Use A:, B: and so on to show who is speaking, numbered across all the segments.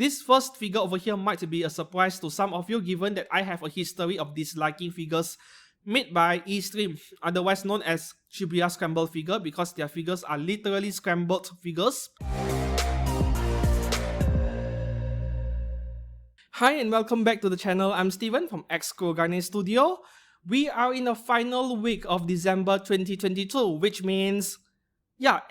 A: This first figure over here might be a surprise to some of you given that I have a history of disliking figures made by Estream, otherwise known as Shibuya Scramble figure, because their figures are literally scrambled figures. Hi and welcome back to the channel. I'm Steven from EXkurogane Studio. We are in the final week of December 2022, which means,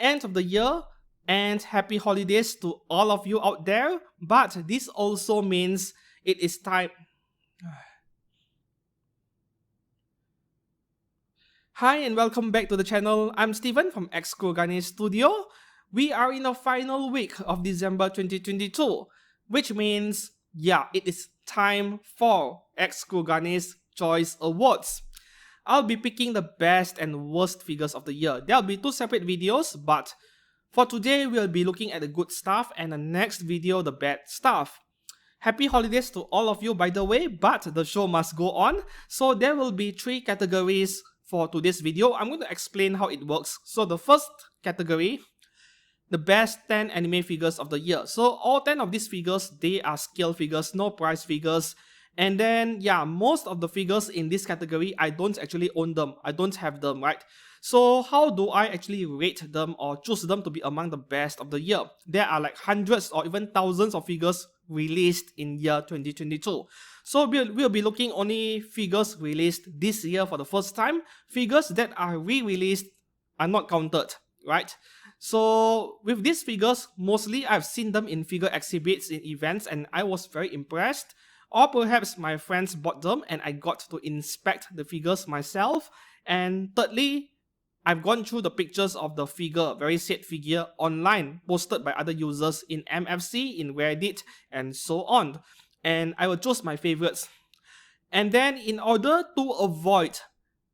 A: end of the year and happy holidays to all of you out there. But this also means it is time. Hi and welcome back to the channel. I'm Steven from EXkurogane Studio. We are in the final week of December 2022, which means, it is time for EXkurogane's Choice Awards. I'll be picking the best and worst figures of the year. There'll be two separate videos, but for today we'll be looking at the good stuff and the next video the bad stuff. Happy holidays to all of you, by the way, but the show must go on. So there will be 3 categories for today's video. I'm going to explain how it works. So the first category, the best 10 anime figures of the year. So all 10 of these figures, they are scale figures, no price figures. And then, most of the figures in this category, I don't actually own them. I don't have them, right? So how do I actually rate them or choose them to be among the best of the year? There are like hundreds or even thousands of figures released in year 2022. So we'll be looking only figures released this year for the first time. Figures that are re-released are not counted, right? So with these figures, mostly I've seen them in figure exhibits, in events, and I was very impressed. Or perhaps my friends bought them and I got to inspect the figures myself. And thirdly, I've gone through the pictures of the figure, very said figure, online, posted by other users in MFC, in Reddit, and so on. And I will choose my favorites. And then in order to avoid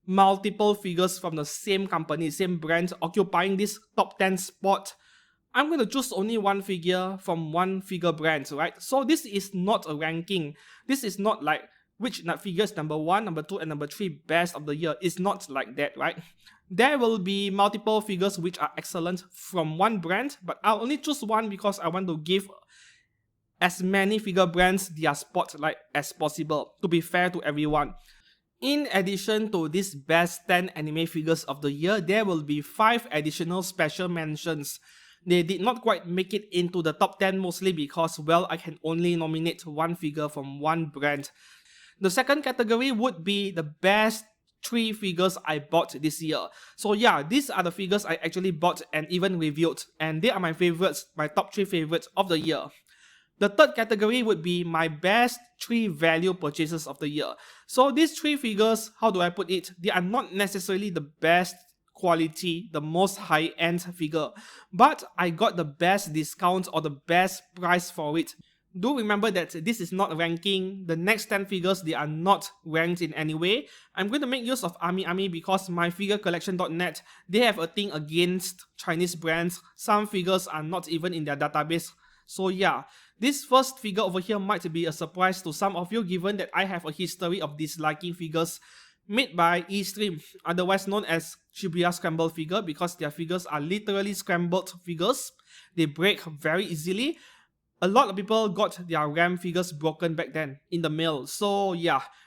A: multiple figures from the same company, same brand, occupying this top 10 spot, I'm going to choose only one figure from one figure brand, right? So this is not a ranking. This is not like which figure is number 1, number 2, and number 3 best of the year. It's not like that, right? There will be multiple figures which are excellent from one brand, but I'll only choose one because I want to give as many figure brands their spotlight as possible, to be fair to everyone. In addition to these best 10 anime figures of the year, there will be 5 additional special mentions. They did not quite make it into the top 10 mostly because, well, I can only nominate one figure from one brand. The second category would be the best 3 figures I bought this year. So these are the figures I actually bought and even reviewed, and they are my favorites, my top 3 favorites of the year. The third category would be my best 3 value purchases of the year. So these 3 figures, how do I put it? They are not necessarily the best quality, the most high-end figure, but I got the best discount or the best price for it. Do remember that this is not ranking. The next 10 figures, they are not ranked in any way. I'm going to make use of Ami because myfigurecollection.net, they have a thing against Chinese brands. Some figures are not even in their database. So this first figure over here might be a surprise to some of you given that I have a history of disliking figures made by Estream, otherwise known as Shibuya Scramble figure, because their figures are literally scrambled figures. They break very easily. A lot of people got their RAM figures broken back then in the mail. So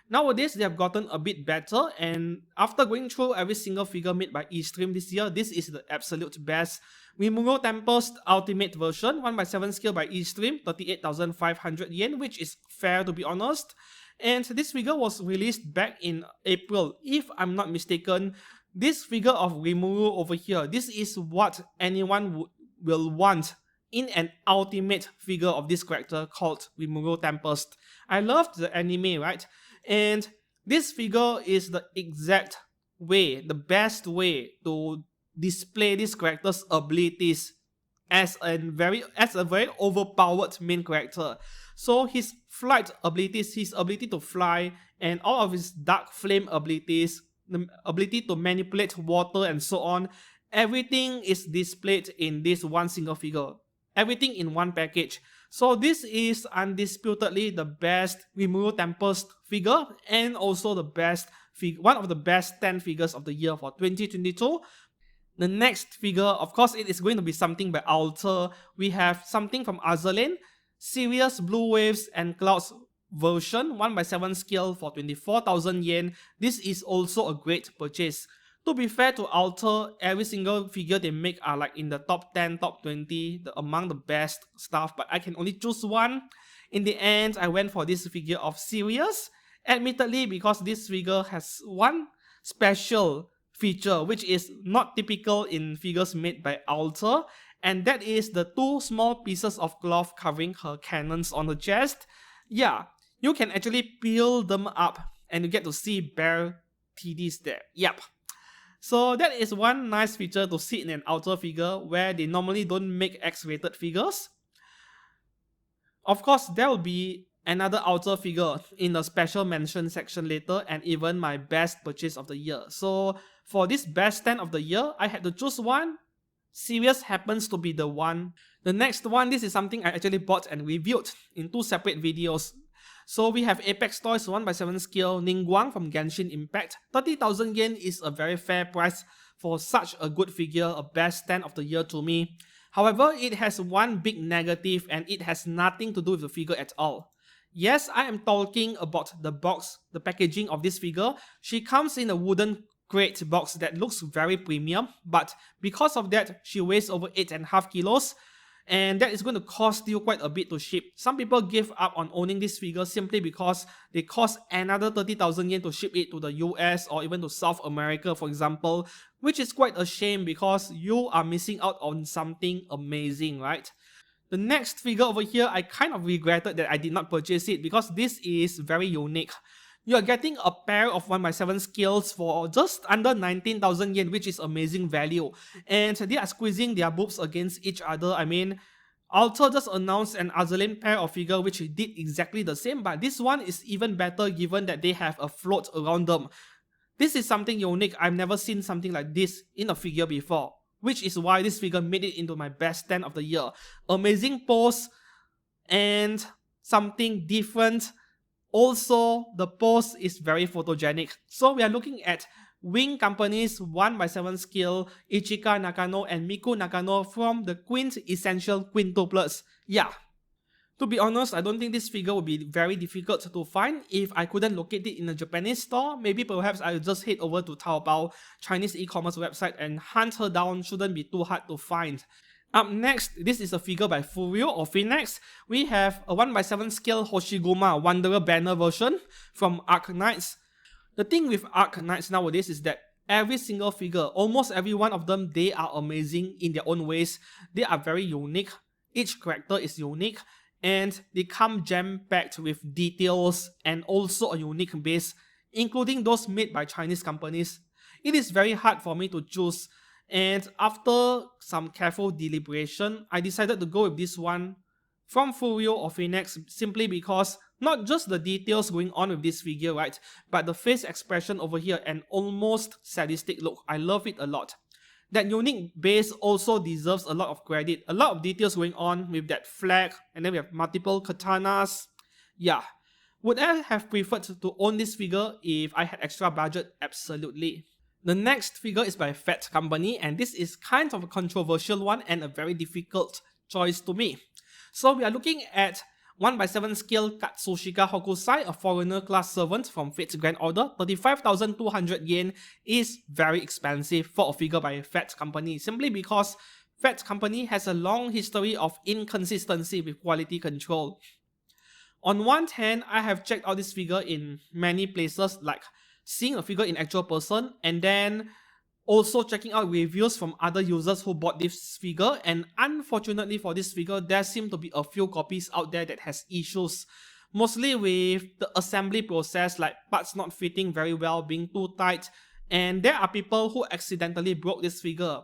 A: nowadays they have gotten a bit better, and after going through every single figure made by Estream this year, this is the absolute best. Rimuru Tempest Ultimate version, 1/7 scale by Estream, 38,500 yen, which is fair to be honest. And this figure was released back in April, if I'm not mistaken. This figure of Rimuru over here, this is what anyone will want in an ultimate figure of this character called Rimuru Tempest. I loved the anime, right? And this figure is the exact way, the best way to display this character's abilities as a very overpowered main character. So his flight abilities, his ability to fly, and all of his dark flame abilities, the ability to manipulate water and so on, everything is displayed in this one single figure. Everything in one package. So this is undisputedly the best Rimuru Tempest figure and also the best one of the best 10 figures of the year for 2022. The next figure, of course, it is going to be something by Alter. We have something from Azalane, Serious Blue Waves and Clouds version 1/7 scale for 24,000 yen. This is also a great purchase. To be fair to Alter, every single figure they make are like in the top 10, top 20, among the best stuff, but I can only choose one. In the end, I went for this figure of Sirius, admittedly because this figure has one special feature which is not typical in figures made by Alter, and that is the two small pieces of cloth covering her cannons on her chest. Yeah, you can actually peel them up and you get to see bare titties there. Yep. So that is one nice feature to see in an Alter figure where they normally don't make X-rated figures. Of course, there will be another Alter figure in the special mention section later, and even my best purchase of the year. So for this best 10 of the year, I had to choose one. Sirius happens to be the one. The next one, this is something I actually bought and reviewed in two separate videos. So we have Apex Toys 1/7 scale Ningguang from Genshin Impact. 30,000 yen is a very fair price for such a good figure, a best 10 of the year to me. However, it has one big negative and it has nothing to do with the figure at all. Yes, I am talking about the box, the packaging of this figure. She comes in a wooden crate box that looks very premium, but because of that, she weighs over 8.5 kilos. And that is going to cost you quite a bit to ship. Some people give up on owning this figure simply because they cost another 30,000 yen to ship it to the US or even to South America, for example, which is quite a shame because you are missing out on something amazing, right? The next figure over here, I kind of regretted that I did not purchase it because this is very unique. You are getting a pair of 1/7 scales for just under 19,000 yen, which is amazing value. And they are squeezing their boobs against each other. I mean, Alter just announced an Azalin pair of figure which did exactly the same, but this one is even better given that they have a float around them. This is something unique. I've never seen something like this in a figure before, which is why this figure made it into my best 10 of the year. Amazing pose and something different. Also, the pose is very photogenic. So we are looking at Wing Company's 1/7 scale Ichika Nakano and Miku Nakano from the quintessential quintuplets. Yeah. To be honest, I don't think this figure would be very difficult to find if I couldn't locate it in a Japanese store. Maybe perhaps I'll just head over to Taobao, Chinese e-commerce website, and hunt her down. Shouldn't be too hard to find. Up next, this is a figure by Furio of Phoenix. We have a 1/7 scale Hoshiguma Wanderer banner version from Arc Knights. The thing with Arc Knights nowadays is that every single figure, almost every one of them, they are amazing in their own ways. They are very unique. Each character is unique, and they come jam-packed with details and also a unique base, including those made by Chinese companies. It is very hard for me to choose. And after some careful deliberation, I decided to go with this one from Furio of Phoenix simply because not just the details going on with this figure, right, but the face expression over here and almost sadistic look. I love it a lot. That unique base also deserves a lot of credit. A lot of details going on with that flag, and then we have multiple katanas. Yeah. Would I have preferred to own this figure if I had extra budget? Absolutely. The next figure is by Fat Company, and this is kind of a controversial one and a very difficult choice to me. So we are looking at 1/7 scale Katsushika Hokusai, a foreigner class servant from Fate's Grand Order. 35,200 yen is very expensive for a figure by Fat Company, simply because Fat Company has a long history of inconsistency with quality control. On one hand, I have checked out this figure in many places, like seeing a figure in actual person, and then also checking out reviews from other users who bought this figure, and unfortunately for this figure, there seem to be a few copies out there that has issues, mostly with the assembly process, like parts not fitting very well, being too tight, and there are people who accidentally broke this figure.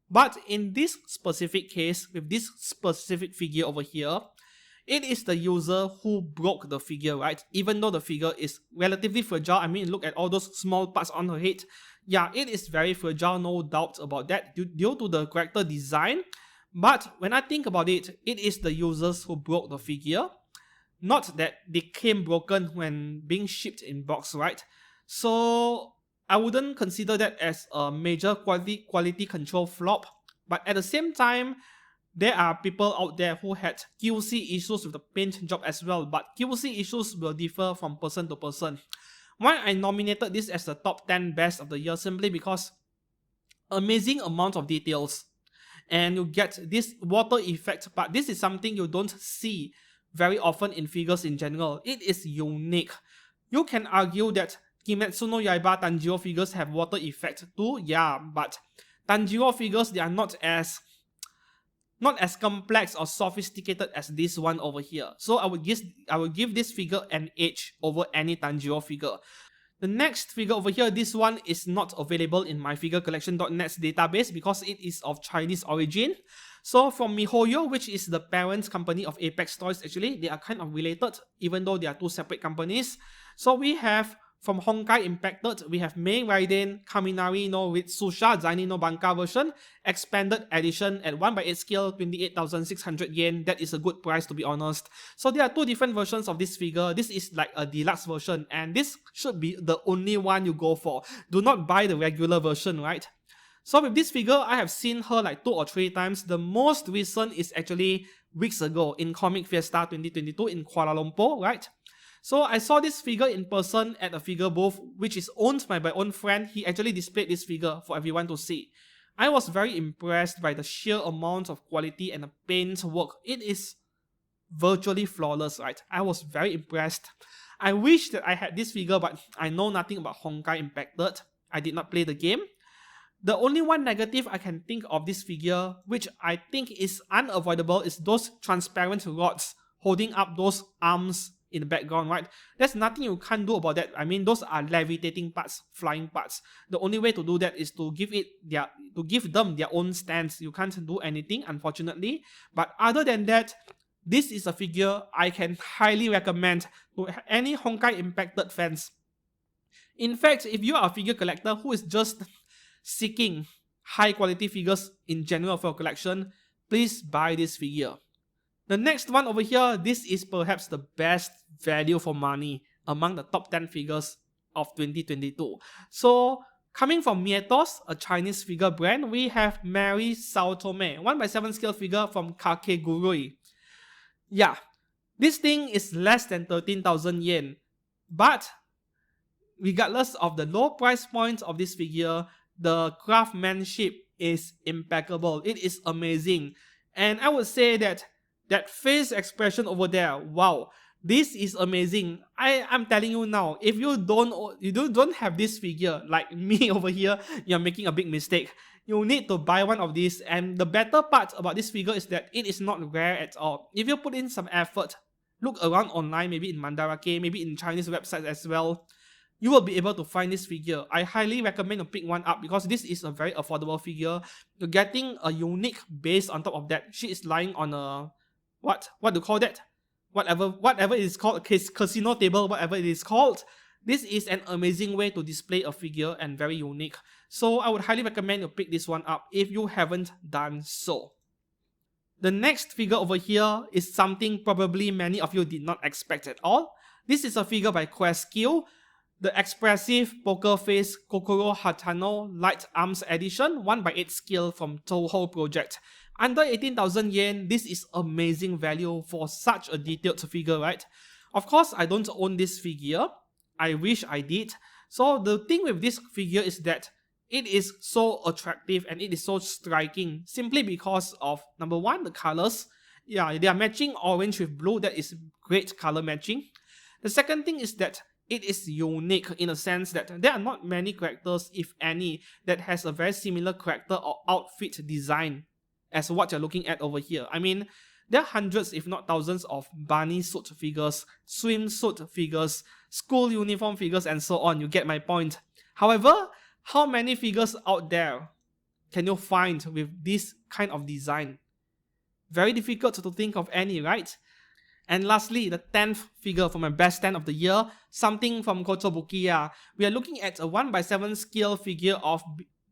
A: But in this specific case, with this specific figure over here, it is the user who broke the figure, right? Even though the figure is relatively fragile. I mean, look at all those small parts on her head. Yeah, it is very fragile, no doubt about that, due to the character design. But when I think about it, it is the users who broke the figure. Not that they came broken when being shipped in box, right? So I wouldn't consider that as a major quality control flop. But at the same time, there are people out there who had QC issues with the paint job as well, but QC issues will differ from person to person. Why I nominated this as the top 10 best of the year? Simply because amazing amount of details, and you get this water effect, but this is something you don't see very often in figures in general. It is unique. You can argue that Kimetsu no Yaiba Tanjiro figures have water effect too, yeah, but Tanjiro figures, they are not as complex or sophisticated as this one over here. So I would give this figure an edge over any Tanjiro figure. The next figure over here, this one is not available in myfigurecollection.net's database because it is of Chinese origin. So from MiHoYo, which is the parent company of Apex Toys, actually, they are kind of related, even though they are two separate companies. So we have, from Honkai Impacted, we have main Raiden Kaminarino with Susha Zaini no Banka version, expanded edition at 1/8 scale, 28,600 yen. That is a good price, to be honest. So there are two different versions of this figure. This is like a deluxe version, and this should be the only one you go for. Do not buy the regular version, right? So with this figure, I have seen her like 2 or 3 times. The most recent is actually weeks ago in Comic Fiesta 2022 in Kuala Lumpur, right? So I saw this figure in person at a figure booth, which is owned by my own friend. He actually displayed this figure for everyone to see. I was very impressed by the sheer amount of quality and the paint work. It is virtually flawless, right? I was very impressed. I wish that I had this figure, but I know nothing about Honkai Impacted. I did not play the game. The only one negative I can think of this figure, which I think is unavoidable, is those transparent rods holding up those arms in the background, right? There's nothing you can't do about that. I mean, those are levitating parts, flying parts. The only way to do that is to give them their own stance. You can't do anything, unfortunately. But other than that, this is a figure I can highly recommend to any Honkai Impacted fans. In fact, if you are a figure collector who is just seeking high quality figures in general for your collection, please buy this figure. The next one over here, this is perhaps the best value for money among the top 10 figures of 2022. So, coming from Mietos, a Chinese figure brand, we have Mary Sao Tome, 1/7 scale figure from Kakegurui. Yeah, this thing is less than 13,000 yen. But, regardless of the low price points of this figure, the craftsmanship is impeccable. It is amazing. And I would say that face expression over there, wow, this is amazing. I'm telling you now, if you don't have this figure, like me over here, you're making a big mistake. You need to buy one of these, and the better part about this figure is that it is not rare at all. If you put in some effort, look around online, maybe in Mandarake, maybe in Chinese websites as well, you will be able to find this figure. I highly recommend you pick one up because this is a very affordable figure. You're getting a unique base on top of that. She is lying on a what do you call that? Whatever it is called, casino table, whatever it is called. This is an amazing way to display a figure and very unique. So I would highly recommend you pick this one up if you haven't done so. The next figure over here is something probably many of you did not expect at all. This is a figure by Questkill, the expressive poker face Coco Hatano Light Arms Edition, 1/8 scale from Toho Project. Under 18,000 yen, this is amazing value for such a detailed figure, right? Of course, I don't own this figure. I wish I did. So the thing with this figure is that it is so attractive and it is so striking simply because of, number one, the colors. Yeah, they are matching orange with blue. That is great color matching. The second thing is that it is unique in a sense that there are not many characters, if any, that has a very similar character or outfit design as what you're looking at over here. I mean, there are hundreds if not thousands of bunny suit figures, swimsuit figures, school uniform figures, and so on. You get my point. However, how many figures out there can you find with this kind of design? Very difficult to think of any, right? And lastly, the 10th figure for my best 10 of the year, something from Kotobukiya. We are looking at a 1/7 scale figure of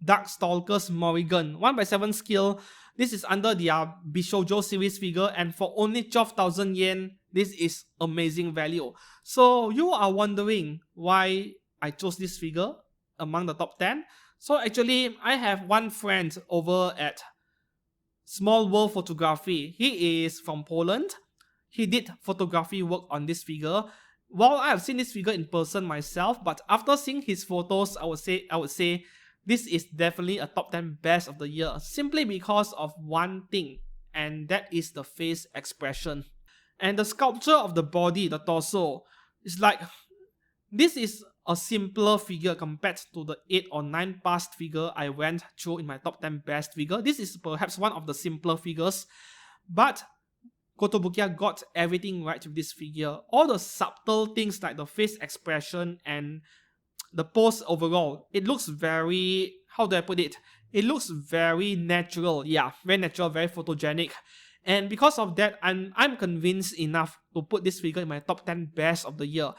A: Darkstalkers Morrigan. 1/7 scale. This is under their Bishoujo series figure, and for only 12,000 yen, this is amazing value. So you are wondering why I chose this figure among the top 10. So actually, I have one friend over at Small World Photography. He is from Poland. He did photography work on this figure. While I have seen this figure in person myself, but after seeing his photos, I would say this is definitely a top 10 best of the year, simply because of one thing, and that is the face expression. And the sculpture of the body, the torso, is like, this is a simpler figure compared to the 8 or 9 past figure I went through in my top 10 best figure. This is perhaps one of the simpler figures, but Kotobukiya got everything right with this figure. All the subtle things like the face expression and the pose overall, it looks very, how do I put it? It looks very natural. Yeah, very natural, very photogenic. And because of that, I'm convinced enough to put this figure in my top 10 best of the year.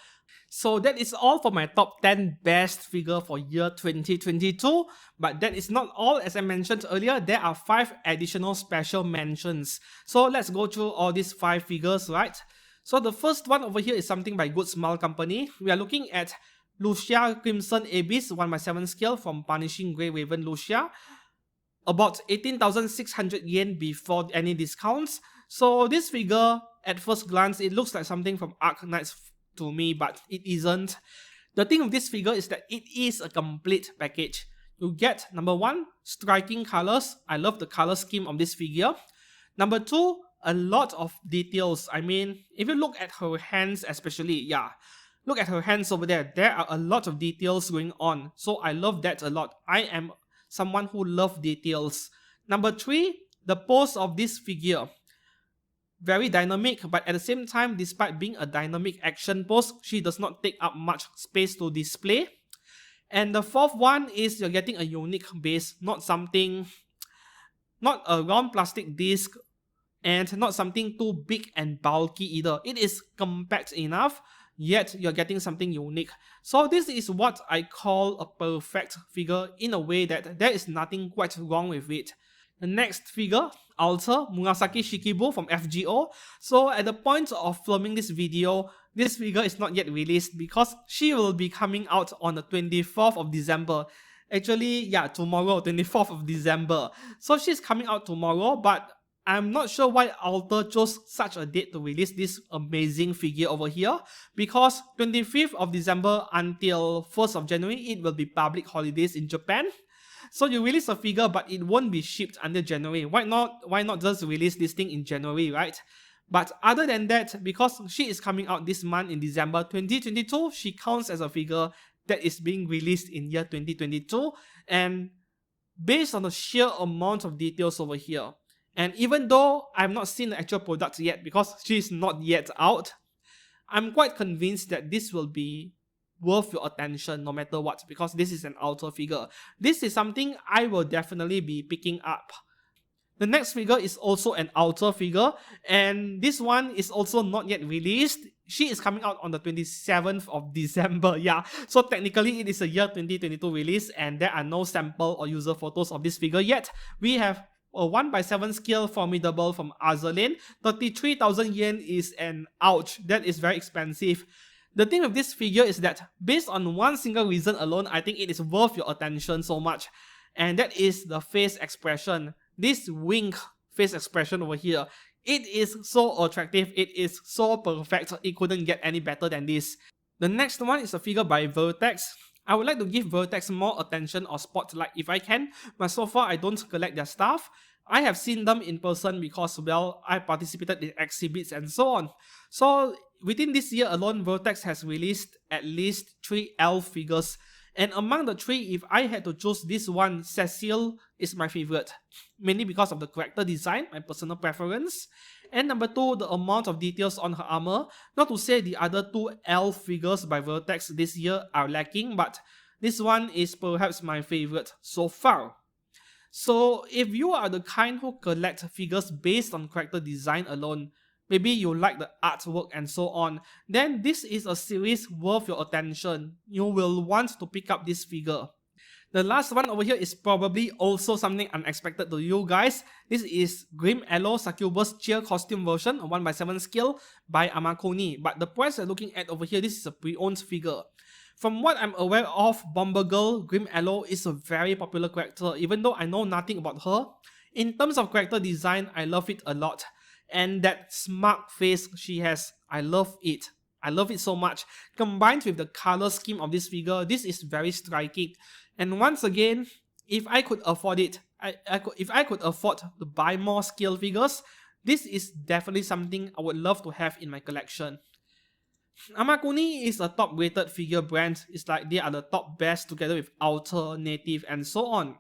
A: So that is all for my top 10 best figure for year 2022. But that is not all. As I mentioned earlier, there are 5 additional special mentions. So let's go through all these 5 figures, right? So the first one over here is something by Good Smile Company. We are looking at Lucia Crimson Abyss 1/7 scale from Punishing Grey Raven Lucia. About 18,600 yen before any discounts. So this figure, at first glance, it looks like something from Arknights to me, but it isn't. The thing with this figure is that it is a complete package. You get, number 1, striking colors. I love the color scheme of this figure. Number 2, a lot of details. I mean, if you look at her hands especially, yeah, look at her hands over there. There are a lot of details going on. So I love that a lot. I am someone who loves details. Number 3, the pose of this figure. Very dynamic, but at the same time, despite being a dynamic action pose, she does not take up much space to display. And the fourth one is you're getting a unique base, not a round plastic disc, and not something too big and bulky either. It is compact enough, yet you're getting something unique. So this is what I call a perfect figure, in a way that there is nothing quite wrong with it. The next figure, Alter Mungasaki Shikibu from FGO. So at the point of filming this video, this figure is not yet released because she will be coming out on the 24th of December. Actually, yeah, tomorrow, 24th of December. So she's coming out tomorrow, but I'm not sure why Alter chose such a date to release this amazing figure over here, because 25th of December until 1st of January, it will be public holidays in Japan. So you release a figure, but it won't be shipped until January. Why not just release this thing in January, right? But other than that, because she is coming out this month in December 2022, she counts as a figure that is being released in year 2022. And based on the sheer amount of details over here, and even though I've not seen the actual product yet because she's not yet out, I'm quite convinced that this will be worth your attention no matter what, because this is an Alter figure. This is something I will definitely be picking up. The next figure is also an Alter figure, and this one is also not yet released. She is coming out on the 27th of December, yeah. So technically it is a year 2022 release, and there are no sample or user photos of this figure yet. We have a 1/7 scale formidable from Azerlane. 33,000 yen is an ouch. That is very expensive. The thing with this figure is that based on one single reason alone, I think it is worth your attention so much. And that is the face expression. This wink face expression over here. It is so attractive. It is so perfect. It couldn't get any better than this. The next one is a figure by Vertex. I would like to give Vertex more attention or spotlight if I can, but so far I don't collect their stuff. I have seen them in person because, well, I participated in exhibits and so on. So within this year alone, Vertex has released at least 3 elf figures. And among the 3, if I had to choose this one, Cecile is my favorite. Mainly because of the character design, my personal preference. And number 2, the amount of details on her armor. Not to say the other 2 elf figures by Vertex this year are lacking, but this one is perhaps my favorite so far. So if you are the kind who collect figures based on character design alone, maybe you like the artwork and so on, then this is a series worth your attention. You will want to pick up this figure. The last one over here is probably also something unexpected to you guys. This is Grim Aloe Succubus Cheer Costume version, a 1/7 scale by Amakuni. But the price you're looking at over here, this is a pre-owned figure. From what I'm aware of, Bomber Girl Grim Aloe is a very popular character. Even though I know nothing about her, In terms of character design, I love it a lot. And that smug face she has, I love it. I love it so much. Combined with the color scheme of this figure, this is very striking. And once again, if I could afford it, if I could afford to buy more scale figures, this is definitely something I would love to have in my collection. Amakuni is a top rated figure brand. It's like they are the top best together with Outer, Native, and so on.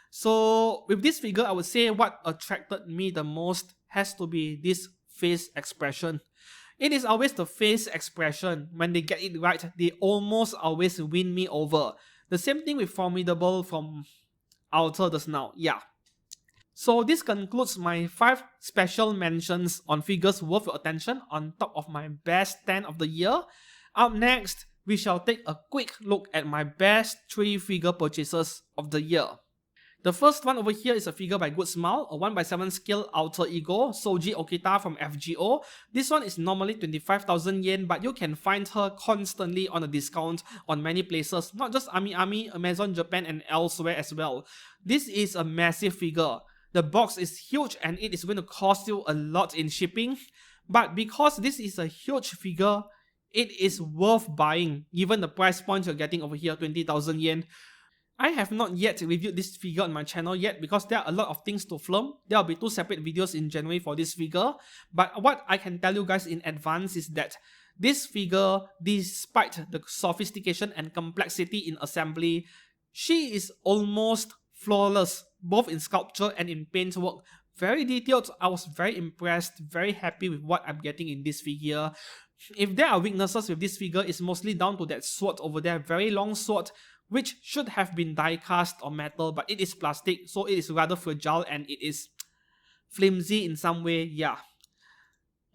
A: So with this figure, I would say what attracted me the most has to be this face expression. It is always the face expression. When they get it right, they almost always win me over. The same thing with Formidable from Outer just now. Yeah. So this concludes my 5 special mentions on figures worth your attention on top of my best 10 of the year. Up next, we shall take a quick look at my best 3 figure purchases of the year. The first one over here is a figure by Good Smile, a 1x7 scale alter ego, Soji Okita from FGO. This one is normally 25,000 yen, but you can find her constantly on a discount on many places, not just AmiAmi, Amazon Japan and elsewhere as well. This is a massive figure. The box is huge and it is going to cost you a lot in shipping, but because this is a huge figure, it is worth buying given the price point you're getting over here, 20,000 yen. I have not yet reviewed this figure on my channel yet because there are a lot of things to film. There will be 2 separate videos in January for this figure. But what I can tell you guys in advance is that this figure, despite the sophistication and complexity in assembly, she is almost flawless, both in sculpture and in paintwork. Very detailed. I was very impressed, very happy with what I'm getting in this figure. If there are weaknesses with this figure, it's mostly down to that sword over there, very long sword, which should have been die cast or metal, but it is plastic, so it is rather fragile and it is flimsy in some way, yeah.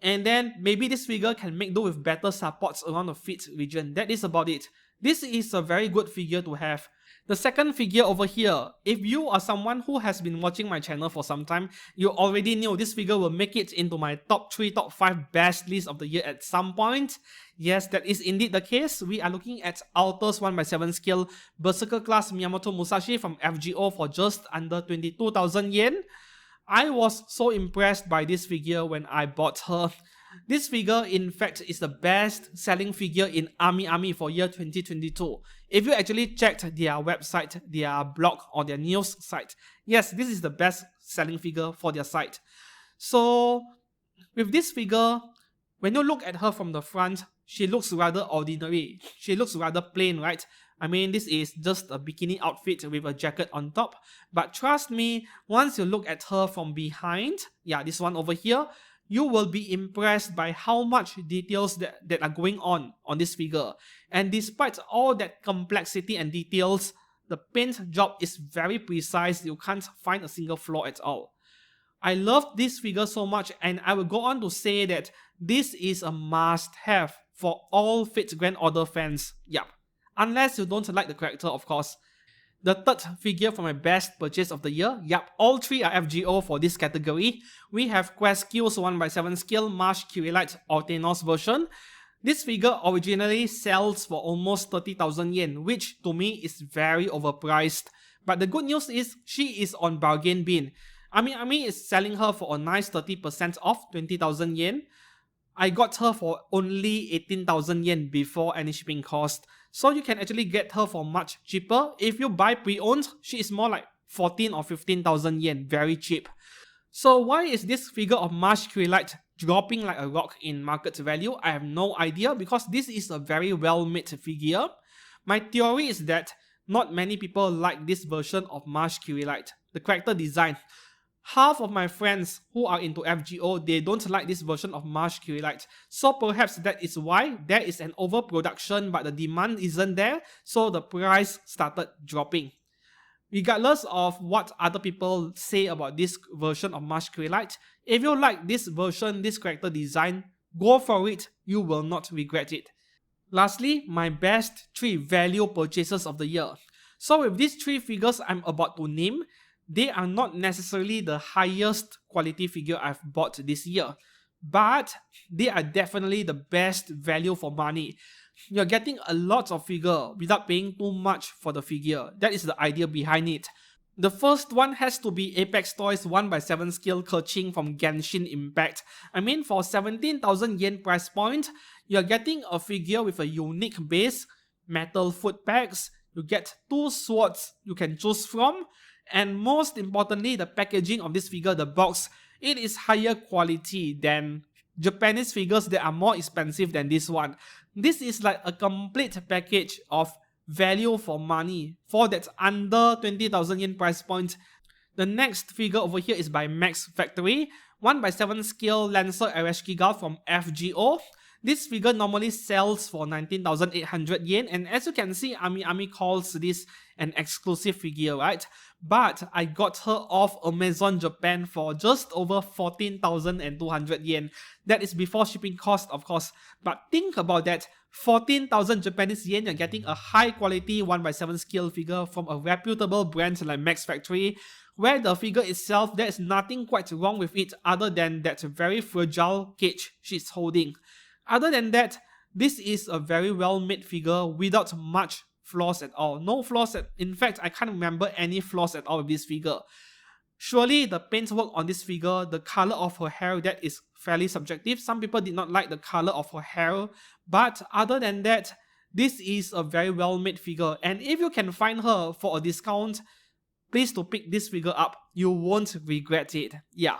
A: And then maybe this figure can make do with better supports around the feet region. That is about it. This is a very good figure to have. The second figure over here, if you are someone who has been watching my channel for some time, you already knew this figure will make it into my top 3, top 5 best list of the year at some point. Yes, that is indeed the case. We are looking at Alta's 1x7 scale Berserker class Miyamoto Musashi from FGO for just under 22,000 yen. I was so impressed by this figure when I bought her. This figure, in fact, is the best selling figure in AmiAmi for year 2022. If you actually checked their website, their blog, or their news site, yes, this is the best selling figure for their site. So, with this figure, when you look at her from the front, she looks rather ordinary. She looks rather plain, right? I mean, this is just a bikini outfit with a jacket on top. But trust me, once you look at her from behind, yeah, this one over here, you will be impressed by how much details that are going on this figure. And despite all that complexity and details, the paint job is very precise. You can't find a single flaw at all. I love this figure so much, and I will go on to say that this is a must-have for all Fate Grand Order fans. Yep. Unless you don't like the character, of course. The third figure for my best purchase of the year, yep, all 3 are FGO for this category. We have Quest Q's 1x7 scale Marsh Kirilite Ortenos version. This figure originally sells for almost 30,000 yen, which to me is very overpriced. But the good news is she is on bargain bin. AmiAmi is selling her for a nice 30% off, 20,000 yen. I got her for only 18,000 yen before any shipping cost. So you can actually get her for much cheaper. If you buy pre-owned, she is more like 14 or 15,000 yen, very cheap. So why is this figure of Marsh Kirilite dropping like a rock in market value? I have no idea, because this is a very well-made figure. My theory is that not many people like this version of Marsh Kirilite, the character design. Half of my friends who are into FGO, they don't like this version of Marsh Kirilite. So perhaps that is why there is an overproduction, but the demand isn't there, so the price started dropping. Regardless of what other people say about this version of Marsh Kirilite, if you like this version, this character design, go for it, you will not regret it. Lastly, my best 3 value purchases of the year. So with these 3 figures I'm about to name, they are not necessarily the highest quality figure I've bought this year, but they are definitely the best value for money. You're getting a lot of figure without paying too much for the figure. That is the idea behind it. The first one has to be Apex Toys 1x7 scale Keqing from Genshin Impact. I mean, for 17,000 yen price point, you're getting a figure with a unique base, metal foot pegs, you get 2 swords you can choose from, and most importantly, the packaging of this figure, the box, it is higher quality than Japanese figures that are more expensive than this one. This is like a complete package of value for money for that under 20,000 yen price point. The next figure over here is by Max Factory, 1x7 scale Lancer Eraski Guard from FGO. This figure normally sells for 19,800 yen, and as you can see, Ami calls this an exclusive figure, right? But I got her off Amazon Japan for just over 14,200 yen. That is before shipping cost, of course. But think about that, 14,000 Japanese yen, you're getting a high quality 1x7 scale figure from a reputable brand like Max Factory, where the figure itself, there is nothing quite wrong with it other than that very fragile cage she's holding. Other than that, this is a very well made figure without much flaws at all. No flaws, in fact, I can't remember any flaws at all with this figure. Surely the paintwork on this figure, the color of her hair, that is fairly subjective. Some people did not like the color of her hair, but other than that, this is a very well made figure. And if you can find her for a discount, please to pick this figure up. You won't regret it. Yeah.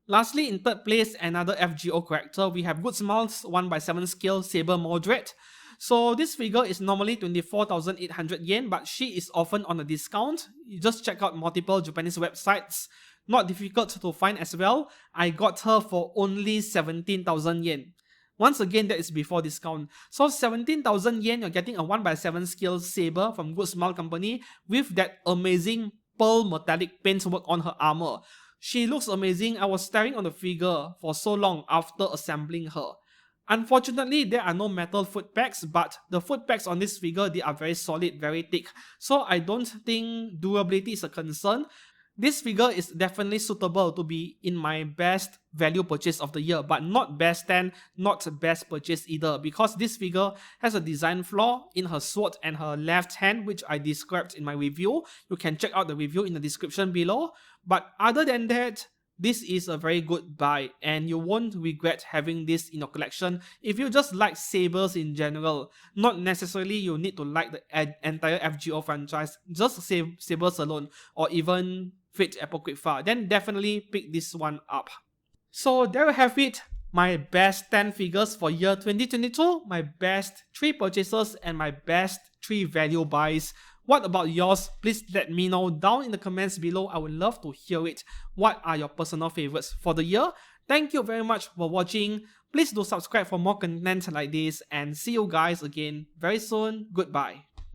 A: Lastly, in third place, another FGO character, we have Good Smiles 1x7 scale Saber Mordred. So this figure is normally 24,800 yen, but she is often on a discount. You just check out multiple Japanese websites. Not difficult to find as well. I got her for only 17,000 yen. Once again, that is before discount. So 17,000 yen, you're getting a 1x7 scale Saber from Good Smile Company with that amazing pearl metallic paintwork on her armor. She looks amazing. I was staring on the figure for so long after assembling her. Unfortunately, there are no metal foot pegs, but the foot pegs on this figure, they are very solid, very thick. So I don't think durability is a concern. This figure is definitely suitable to be in my best value purchase of the year, but not best 10, not best purchase either, because this figure has a design flaw in her sword and her left hand, which I described in my review. You can check out the review in the description below. But other than that, this is a very good buy, and you won't regret having this in your collection if you just like sabers in general. Not necessarily you need to like the entire FGO franchise, just sabers alone, or even Fate Apocrypha, then definitely pick this one up. So there you have it, my best 10 figures for year 2022, my best 3 purchases, and my best 3 value buys. What about yours? Please let me know down in the comments below. I would love to hear it. What are your personal favorites for the year? Thank you very much for watching. Please do subscribe for more content like this, and see you guys again very soon. Goodbye.